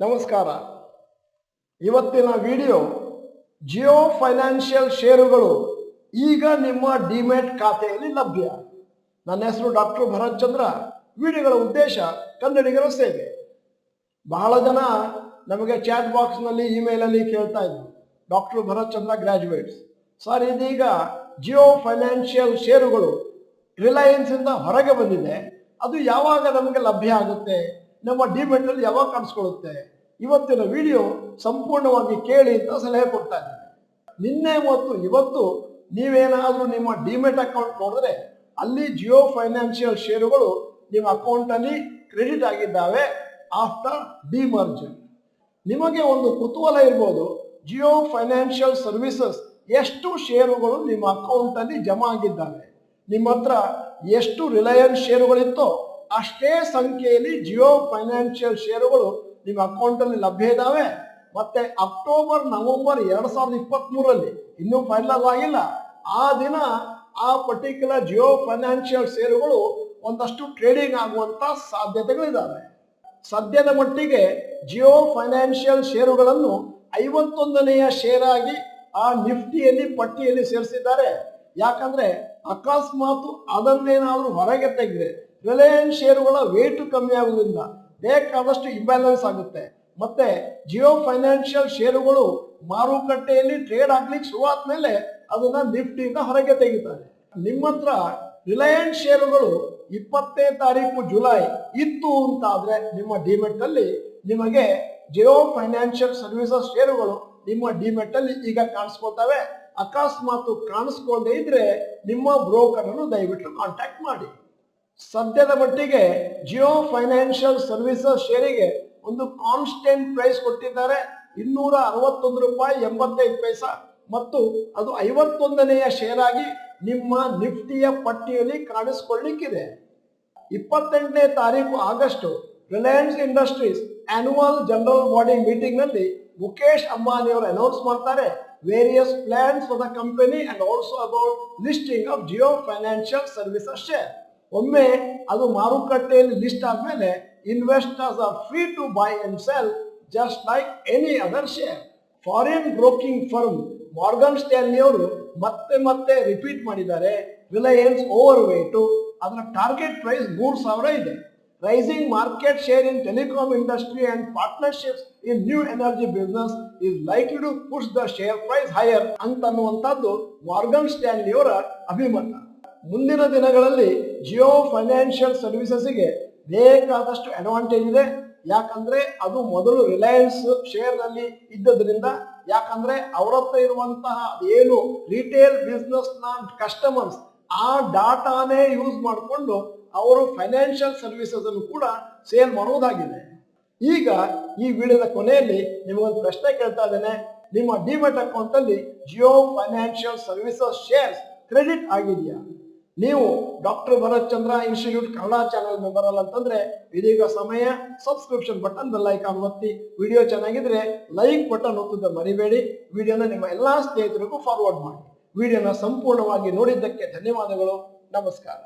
ನಮಸ್ಕಾರ. ಇವತ್ತಿನ video Jio financial ಷೇರುಗಳು ಈಗ ನಿಮ್ಮ ಡಿಮ್ಯಾಟ್ ಖಾತೆಯಲ್ಲಿ ಲಭ್ಯ. ನನ್ನ ಹೆಸರು ಡಾಕ್ಟರ್ ಭರತ್ ಚಂದ್ರ. ವಿಡಿಯೋಗಳ ಉದ್ದೇಶ ಕನ್ನಡಿಗರ ಸೇವೆ. ಬಹಳ ಜನ ನಮಗೆ ಚಾಟ್ ಬಾಕ್ಸ್ನಲ್ಲಿ ಇಮೇಲಲ್ಲಿ ಕೇಳ್ತಾ ಇದ್ರು, ಡಾಕ್ಟರ್ ಭರತ್ ಚಂದ್ರ ಗ್ರಾಜ್ಯುಯೇಟ್ಸ್ ಸರ್, ಇದೀಗ ಜಿಯೋ ಫೈನಾನ್ಷಿಯಲ್ ಷೇರುಗಳು ರಿಲಯನ್ಸ್ ಇಂದ ಹೊರಗೆ ಬಂದಿದೆ, ಅದು ಯಾವಾಗ ನಮಗೆ ಲಭ್ಯ ಆಗುತ್ತೆ, ನಮ್ಮ ಡಿಮ್ಯಾಟ್ ಅಲ್ಲಿ ಯಾವಾಗ ಕಾಣಿಸ್ಕೊಳ್ಳುತ್ತೆ? ಇವತ್ತಿನ ವಿಡಿಯೋ ಸಂಪೂರ್ಣವಾಗಿ ಕೇಳಿ ಅಂತ ಸಲಹೆ ಕೊಡ್ತಾ ಇದ್ದೇನೆ. ನಿನ್ನೆ ಮತ್ತು ಇವತ್ತು ನೀವೇನಾದ್ರೂ ನಿಮ್ಮ ಡಿಮ್ಯಾಟ್ ಅಕೌಂಟ್ ನೋಡಿದ್ರೆ ಅಲ್ಲಿ ಜಿಯೋ ಫೈನಾನ್ಷಿಯಲ್ ಷೇರುಗಳು ನಿಮ್ಮ ಅಕೌಂಟ್ ಅಲ್ಲಿ ಕ್ರೆಡಿಟ್ ಆಗಿದ್ದಾವೆ ಆಫ್ಟರ್ ಡಿಮರ್ಜ್. ನಿಮಗೆ ಒಂದು ಕುತೂಹಲ ಇರ್ಬೋದು, ಜಿಯೋ ಫೈನಾನ್ಷಿಯಲ್ ಸರ್ವಿಸಸ್ ಎಷ್ಟು ಷೇರುಗಳು ನಿಮ್ಮ ಅಕೌಂಟ್ ಅಲ್ಲಿ ಜಮಾ ಆಗಿದ್ದಾವೆ. ನಿಮ್ಮ ಹತ್ರ ಎಷ್ಟು ರಿಲಯನ್ಸ್ ಷೇರುಗಳಿತ್ತೋ ಅಷ್ಟೇ ಸಂಖ್ಯೆಯಲ್ಲಿ ಜಿಯೋ ಫೈನಾನ್ಷಿಯಲ್ ಷೇರುಗಳು ನಿಮ್ಮ ಅಕೌಂಟ್ ಅಲ್ಲಿ ಲಭ್ಯ ಇದ್ದಾವೆ. ಮತ್ತೆ ಅಕ್ಟೋಬರ್ ನವೆಂಬರ್ 2023 ಇನ್ನೂ ಫೈನಲ್ ಆಗಿಲ್ಲ, ಆ ದಿನ ಆ ಪರ್ಟಿಕ್ಯುಲರ್ ಜಿಯೋ ಫೈನಾನ್ಷಿಯಲ್ ಷೇರುಗಳು ಒಂದಷ್ಟು ಟ್ರೇಡಿಂಗ್ ಆಗುವಂತ ಸಾಧ್ಯತೆಗಳಿದ್ದಾವೆ. ಸದ್ಯದ ಮಟ್ಟಿಗೆ ಜಿಯೋ ಫೈನಾನ್ಷಿಯಲ್ ಷೇರುಗಳನ್ನು 51ನೆಯ ಶೇರ್ ಆಗಿ ಆ ನಿಫ್ಟಿಯಲ್ಲಿ ಪಟ್ಟಿಯಲ್ಲಿ ಸೇರಿಸಿದ್ದಾರೆ. ಯಾಕಂದ್ರೆ ಅಕಸ್ಮಾತ್ ಅದನ್ನೇನಾದ್ರೂ ಹೊರಗೆ ತೆಗೆದ್ರೆ ರಿಲಯನ್ಸ್ ಷೇರುಗಳ ವೇಟ್ ಕಮ್ಮಿ ಆಗುವುದರಿಂದ ಬೇಕಾದಷ್ಟು ಇಂಬ್ಯಾಲೆನ್ಸ್ ಆಗುತ್ತೆ. ಮತ್ತೆ ಜಿಯೋ ಫೈನಾನ್ಷಿಯಲ್ ಷೇರುಗಳು ಮಾರುಕಟ್ಟೆಯಲ್ಲಿ ಟ್ರೇಡ್ ಆಗ್ಲಿಕ್ಕೆ ಶುರುವಾದ ಮೇಲೆ ಅದನ್ನ ನಿಫ್ಟಿಯಿಂದ ಹೊರಗೆ ತೆಗಿತಾರೆ. ನಿಮ್ಮ ಹತ್ರ ರಿಲಯನ್ಸ್ ಷೇರುಗಳು 20ನೇ ತಾರೀಕು ಜುಲೈ ಇತ್ತು ಅಂತಾದ್ರೆ ನಿಮ್ಮ ಡಿಮ್ಯಾಟ್ ಅಲ್ಲಿ ನಿಮಗೆ ಜಿಯೋ ಫೈನಾನ್ಷಿಯಲ್ ಸರ್ವಿಸಸ್ ಷೇರುಗಳು ನಿಮ್ಮ ಡಿಮ್ಯಾಟ್ ಅಲ್ಲಿ ಈಗ ಕಾಣಿಸ್ಕೊಳ್ತವೆ. ಅಕಸ್ಮಾತ್ ಕಾಣಿಸ್ಕೊಳ್ಳದೆ ಇದ್ರೆ ನಿಮ್ಮ ಬ್ರೋಕರ್ ಅನ್ನು ದಯವಿಟ್ಟು ಕಾಂಟ್ಯಾಕ್ಟ್ ಮಾಡಿ. ಸದ್ಯದ ಮಟ್ಟಿಗೆ ಜಿಯೋ ಫೈನಾನ್ಷಿಯಲ್ ಸರ್ವಿಸಸ್ ಶೇರಿಗೆ ಒಂದು ಕಾನ್ಸ್ಟೆಂಟ್ ಪ್ರೈಸ್ ಕೊಟ್ಟಿದ್ದಾರೆ, ₹261.85 ಮತ್ತು ಅದು 51ನೆಯ ಶೇರ್ ಆಗಿ ನಿಮ್ಮ ನಿಫ್ಟಿಯ ಪಟ್ಟಿಯಲ್ಲಿ ಕಾಣಿಸ್ಕೊಳ್ಳಿಕ್ಕಿದೆ. 28ನೇ ತಾರೀಕು August Reliance Industries annual general body meeting ನಲ್ಲಿ ಮುಖೇಶ್ ಅಂಬಾನಿ ಅವರು ಅನೌನ್ಸ್ ಮಾಡ್ತಾರೆ various plans for the company and also about listing of Jio financial services share. ಒಮ್ಮೆ ಅದು ಮಾರುಕಟ್ಟೆಯಲ್ಲಿ ಲಿಸ್ಟ್ ಆದ್ಮೇಲೆ investors are free to buy and sell just like any other share. Foreign broking firm Morgan Stanley ಅವರು ಮತ್ತೆ repeat ಮಾಡಿದ್ದಾರೆ, Reliance overweight, ಅದರ target price 3,000 ಇದೆ. Rising market share in telecom industry and partnerships in new energy business is likely to push the share price higher ಅಂತನ್ನುವಂಥದ್ದು Morgan Stanley ಅವರ ಅಭಿಮತ. ಮುಂದಿನ ದಿನಗಳಲ್ಲಿ ಜಿಯೋ ಫೈನಾನ್ಷಿಯಲ್ ಸರ್ವಿಸಸ್ಗೆ ಬೇಕಾದಷ್ಟು ಅಡ್ವಾಂಟೇಜ್ ಇದೆ. ಯಾಕಂದ್ರೆ ಅದು ಮೊದಲು ರಿಲಯನ್ಸ್ ಶೇರ್ ನಲ್ಲಿ ಇದ್ದದ್ರಿಂದ, ಯಾಕಂದ್ರೆ ಅವರ ಹತ್ರ ಇರುವಂತಹ ಏನು ರಿಟೇಲ್ ಬಿಸ್ನೆಸ್ ನ ಕಸ್ಟಮರ್ಸ್ ಆ ಡಾಟಾನೇ ಯೂಸ್ ಮಾಡಿಕೊಂಡು ಅವರು ಫೈನಾನ್ಷಿಯಲ್ ಸರ್ವಿಸಸ್ ಅನ್ನು ಕೂಡ ಸೇಲ್ ಮಾಡುವುದಾಗಿದೆ. ಈಗ ಈ ವಿಡಿಯೋದ ಕೊನೆಯಲ್ಲಿ ನಿಮಗೊಂದು ಪ್ರಶ್ನೆ ಕೇಳ್ತಾ ಇದ್ದೇನೆ, ನಿಮ್ಮ ಡಿಮ್ಯಾಟ್ ಅಕೌಂಟ್ ಅಲ್ಲಿ Jio financial services shares credit ಆಗಿದೆಯಾ? ನೀವು ಡಾಕ್ಟರ್ ಭರತ್ ಚಂದ್ರ ಇನ್ಸ್ಟಿಟ್ಯೂಟ್ ಕನ್ನಡ ಚಾನೆಲ್ ಮೆಂಬರ್ ಅಲ್ಲ ಅಂತಂದ್ರೆ ಇದೀಗ ಸಮಯ ಸಬ್ಸ್ಕ್ರಿಪ್ಷನ್ ಬಟನ್ ಬೆಲ್ ಐಕಾನ್ ಒತ್ತಿ. ವಿಡಿಯೋ ಚೆನ್ನಾಗಿದ್ರೆ ಲೈಕ್ ಬಟನ್ ಒತ್ತುವುದನ್ನು ಮರಿಬೇಡಿ. ವಿಡಿಯೋನ ನಿಮ್ಮ ಎಲ್ಲಾ ಸ್ನೇಹಿತರಿಗೂ ಫಾರ್ವರ್ಡ್ ಮಾಡಿ. ವಿಡಿಯೋನ ಸಂಪೂರ್ಣವಾಗಿ ನೋಡಿದ್ದಕ್ಕೆ ಧನ್ಯವಾದಗಳು. ನಮಸ್ಕಾರ.